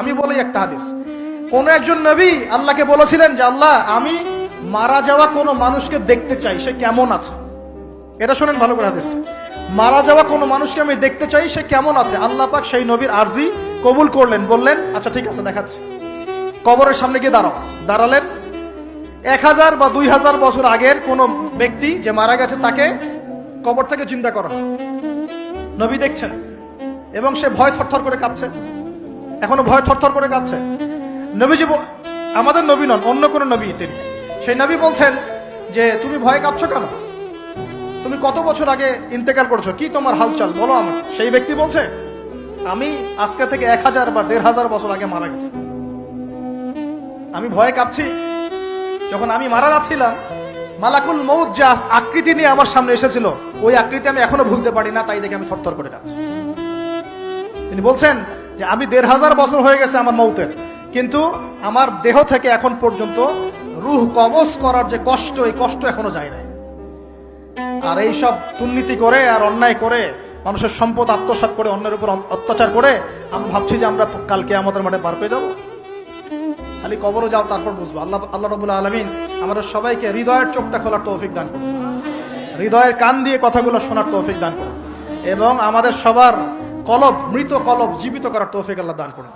আমি বলি একটা হাদিস, কোন একজন নবী আল্লাহকে বলেছিলেন যে আল্লাহ আমি মারা যাওয়া কোন মানুষকে দেখতে চাই, সে কেমন আছে। এটা শোনেন ভালো করে হাদিসটা, মারা যাওয়া কোন মানুষকে আমি দেখতে চাই, সে কেমন আছে। আল্লাহ পাক সেই নবীর আরজি কবুল করলেন, বললেন আচ্ছা ঠিক আছে দেখাচ্ছি। কবরের সামনে গিয়ে দাঁড়ালেন। 1000 বা 2000 বছর আগের কোন ব্যক্তি যে মারা গেছে তাকে কবর থেকে চিন্তা করা, নবী দেখছেন এবং সে ভয় থরথর করে কাঁপছে, এখনো ভয় থরথর করে কাঁপছে। নবীজি আমাদের নবী নন, অন্য কোন নবী তিনি। সেই নবী বলছেন যে তুমি ভয় কাঁপছো কেন, তুমি কত বছর আগে ইন্তেকাল করেছো, কি তোমার হালচাল বলো আমাকে। সেই ব্যক্তি বলছে আমি আজকে থেকে 1000 বা 1500 বছর আগে মারা গেছি, আমি ভয়ে কাঁপছি। যখন আমি মারা যাচ্ছিলাম, মালাকুল মউত যে আকৃতি নিয়ে আমার সামনে এসেছিল, ওই আকৃতি আমি এখনো ভুলতে পারি না, তাই দেখে আমি থরথর করে কাঁপছি। তিনি বলছেন যে আমি 1500 বছর হয়ে গেছে আমার মউতের, কিন্তু আমার দেহ থেকে এখন পর্যন্ত রূহ কবজ করার যে কষ্ট, এই কষ্ট এখনো যায় নাই। আর এই সব দুর্নীতি করে আর অন্যায় করে মানুষের সম্পদ আত্মসাৎ করে অন্যের উপর অত্যাচার করে আমি ভাবছি যে আমরা কালকে আমাদের মাঠে পার পেয়ে যাবো। খালি কবরে যাও, তারপর বুঝবো। আল্লাহ রাব্বুল আলামিন আমাদের সবাইকে হৃদয়ের চোখটা খোলার তৌফিক দান করুন, হৃদয়ের কান দিয়ে কথাগুলো শোনার তৌফিক দান করুন, এবং আমাদের সবার কলব, মৃত কলব জীবিত করার তৌফিক আল্লাহ দান করুন।